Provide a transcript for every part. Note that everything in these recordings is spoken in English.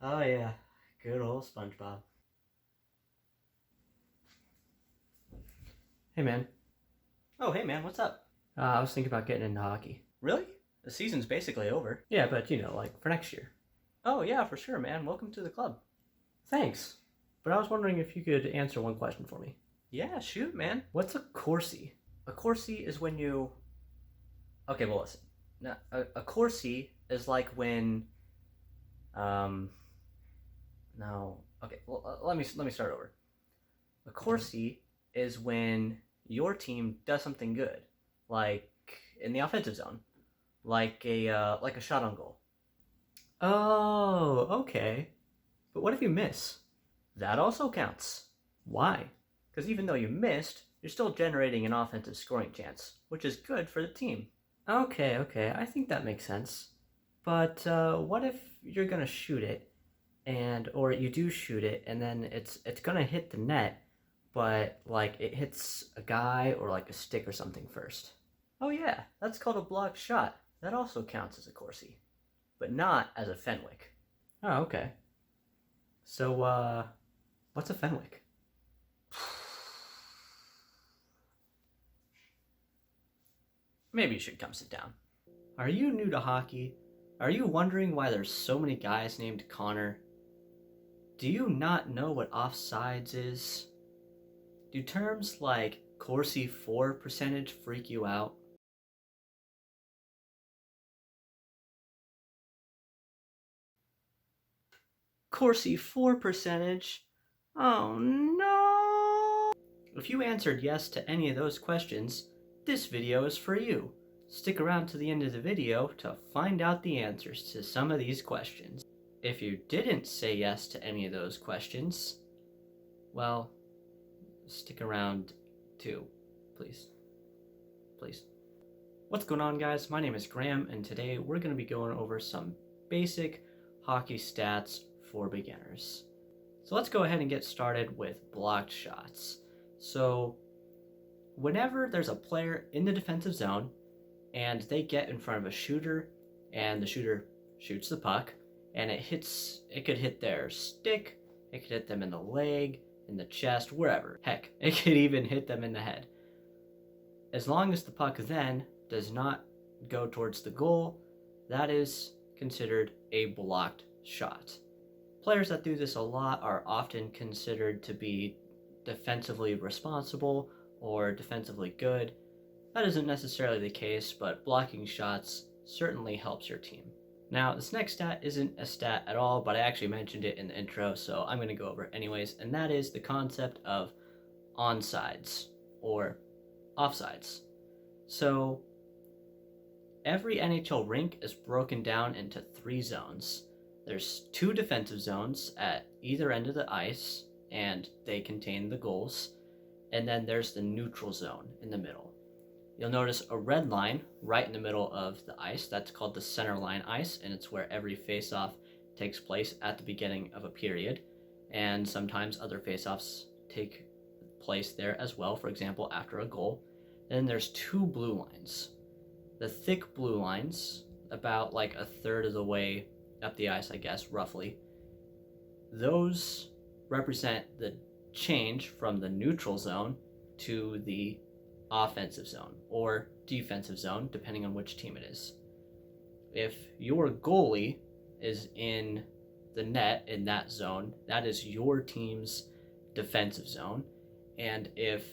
Oh yeah, good old SpongeBob. Hey man, Oh hey man, what's up? I was thinking about getting into hockey. Really? The season's basically over. Yeah, but like for next year. Oh yeah, for sure, man. Welcome to the club. Thanks. But I was wondering if you could answer one question for me. Yeah, shoot, man. What's a Corsi? A Corsi is when you. Okay, well listen. Now, a Corsi is like when. Um. No. Okay. Well, let me start over. A Corsi is when your team does something good, like in the offensive zone, like a shot on goal. Oh, okay. But what if you miss? That also counts. Why? Because even though you missed, you're still generating an offensive scoring chance, which is good for the team. Okay. I think that makes sense. But what if you're gonna shoot it, or you do shoot it, and then it's gonna hit the net, but like it hits a guy or like a stick or something first? Oh yeah, that's called a blocked shot. That also counts as a Corsi, but not as a Fenwick. Oh, okay. So what's a Fenwick? Maybe you should come sit down. Are you new to hockey? Are you wondering why there's so many guys named Connor? Do you not know what offsides is? Do terms like Corsi 4 percentage freak you out? Corsi 4 percentage? Oh no! If you answered yes to any of those questions, this video is for you. Stick around to the end of the video to find out the answers to some of these questions. If you didn't say yes to any of those questions, well, stick around too, please. Please. What's going on, guys? My name is Graham, and today we're going to be going over some basic hockey stats for beginners. So let's go ahead and get started with blocked shots. So whenever there's a player in the defensive zone and they get in front of a shooter and the shooter shoots the puck and it could hit their stick, it could hit them in the leg, in the chest, wherever. Heck, it could even hit them in the head. As long as the puck then does not go towards the goal, that is considered a blocked shot. Players that do this a lot are often considered to be defensively responsible or defensively good. That isn't necessarily the case, but blocking shots certainly helps your team. Now, this next stat isn't a stat at all, but I actually mentioned it in the intro, so I'm going to go over it anyways, and that is the concept of onsides or offsides. So every NHL rink is broken down into 3 zones. There's 2 defensive zones at either end of the ice, and they contain the goals. And then there's the neutral zone in the middle. You'll notice a red line right in the middle of the ice. That's called the center line ice, and it's where every face-off takes place at the beginning of a period. And sometimes other face-offs take place there as well, for example, after a goal. Then there's 2 blue lines. The thick blue lines, about like a third of the way up the ice, I guess, roughly, those represent the change from the neutral zone to the offensive zone or defensive zone, depending on which team it is. If your goalie is in the net in that zone, that is your team's defensive zone. And if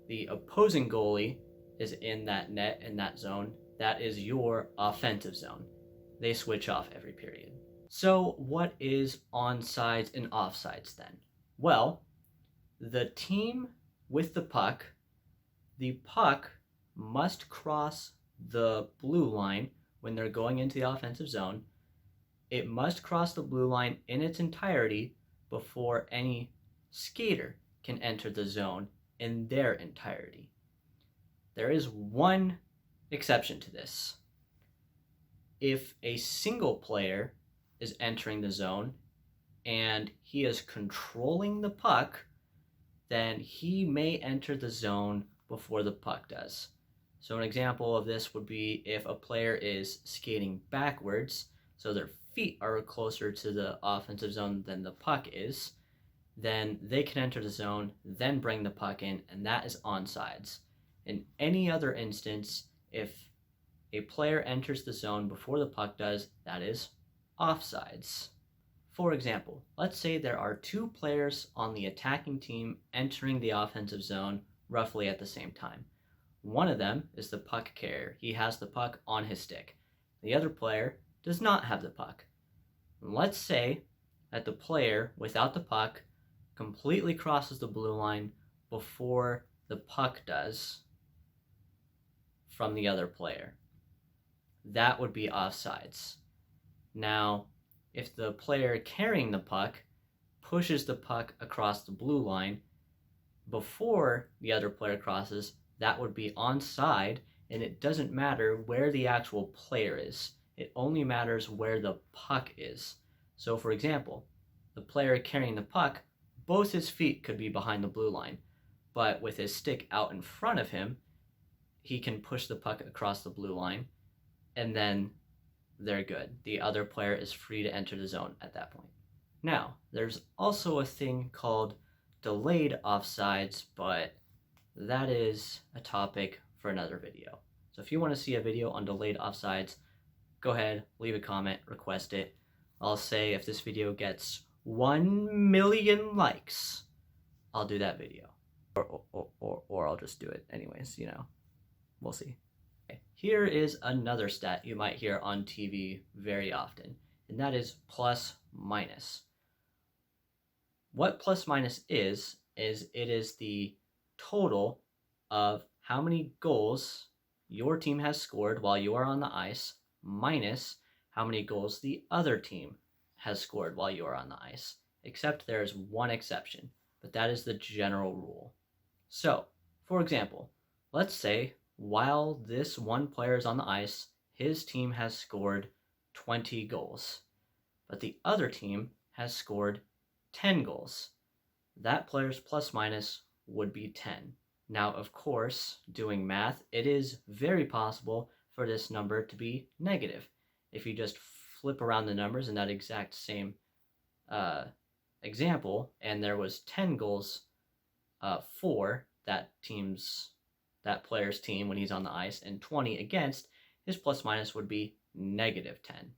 the opposing goalie is in that net in that zone, that is your offensive zone. They switch off every period. So what is onsides and offsides then? Well, the team with the puck must cross the blue line when they're going into the offensive zone. It must cross the blue line in its entirety before any skater can enter the zone in their entirety. There is one exception to this. If a single player is entering the zone and he is controlling the puck, then he may enter the zone before the puck does. So an example of this would be if a player is skating backwards, so they're feet are closer to the offensive zone than the puck is, then they can enter the zone, then bring the puck in, and that is onsides. In any other instance, if a player enters the zone before the puck does, that is offsides. For example, let's say there are two players on the attacking team entering the offensive zone roughly at the same time. One of them is the puck carrier. He has the puck on his stick. The other player does not have the puck. Let's say that the player without the puck completely crosses the blue line before the puck does from the other player. That would be offsides. Now, if the player carrying the puck pushes the puck across the blue line before the other player crosses, that would be onside, and it doesn't matter where the actual player is. It only matters where the puck is. So, for example, the player carrying the puck, both his feet could be behind the blue line, but with his stick out in front of him, he can push the puck across the blue line, and then they're good. The other player is free to enter the zone at that point. Now, there's also a thing called delayed offsides, but that is a topic for another video. So if you want to see a video on delayed offsides, go ahead, leave a comment, request it. I'll say if this video gets 1 million likes, I'll do that video. Or I'll just do it anyways, we'll see. Okay. Here is another stat you might hear on TV very often, and that is plus minus. What plus minus is it is the total of how many goals your team has scored while you are on the ice minus how many goals the other team has scored while you are on the ice. Except there is one exception, but that is the general rule. So, for example, let's say while this one player is on the ice, his team has scored 20 goals, but the other team has scored 10 goals. That player's plus minus would be 10. Now, of course, doing math, it is very possible for this number to be negative. If you just flip around the numbers in that exact same example, and there was 10 goals for that player's team when he's on the ice, and 20 against, his plus minus would be negative 10.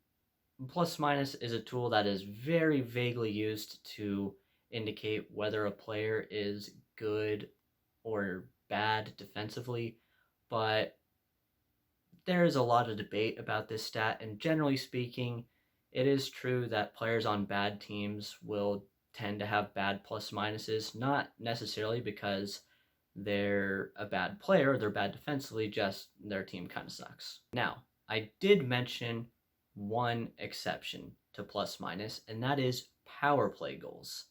Plus minus is a tool that is very vaguely used to indicate whether a player is good or bad defensively, but there is a lot of debate about this stat, and generally speaking, it is true that players on bad teams will tend to have bad plus minuses, not necessarily because they're a bad player, they're bad defensively, just their team kind of sucks. Now, I did mention one exception to plus minus, and that is power play goals.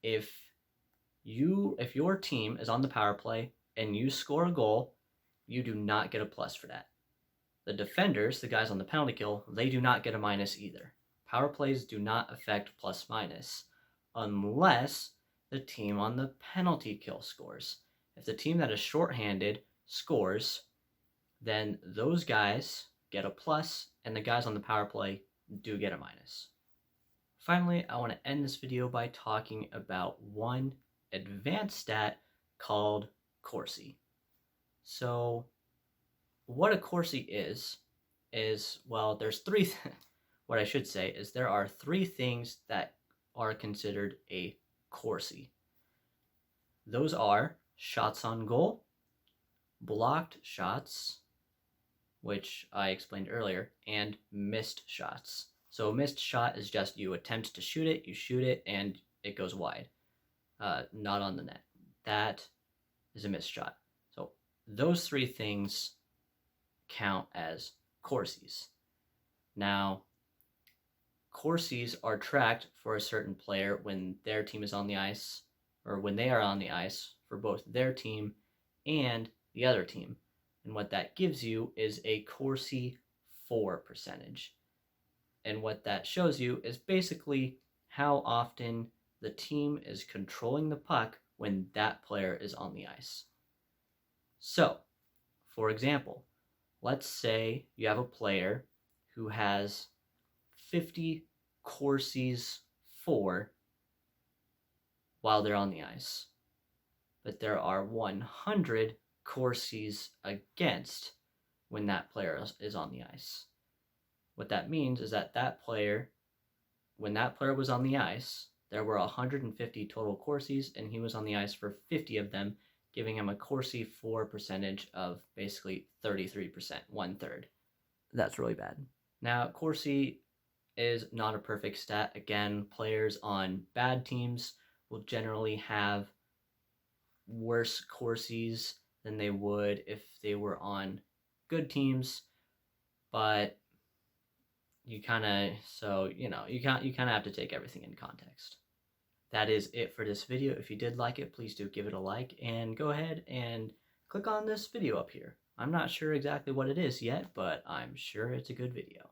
If your team is on the power play and you score a goal, you do not get a plus for that. The defenders, the guys on the penalty kill, they do not get a minus either. Power plays do not affect plus minus unless the team on the penalty kill scores. If the team that is shorthanded scores, then those guys get a plus, and the guys on the power play do get a minus. Finally, I want to end this video by talking about one advanced stat called Corsi. So, what a Corsi is well, there's three. What I should say is there are three things that are considered a Corsi. Those are shots on goal, blocked shots, which I explained earlier, and missed shots. So a missed shot is just you attempt to shoot it, and it goes wide, not on the net. That is a missed shot. So those three things count as Corsis. Now, Corsis are tracked for a certain player when their team is on the ice, or when they are on the ice for both their team and the other team. And what that gives you is a Corsi for percentage. And what that shows you is basically how often the team is controlling the puck when that player is on the ice. So, for example, let's say you have a player who has 50 Corsis for while they're on the ice, but there are 100 Corsis against when that player is on the ice. What that means is that when that player was on the ice, there were 150 total Corsis, and he was on the ice for 50 of them, giving him a Corsi for percentage of basically 33%, 1/3. That's really bad. Now, Corsi is not a perfect stat. Again, players on bad teams will generally have worse Corsis than they would if they were on good teams, but you kind of have to take everything in context. That is it for this video. If you did like it, please do give it a like, and go ahead and click on this video up here. I'm not sure exactly what it is yet, but I'm sure it's a good video.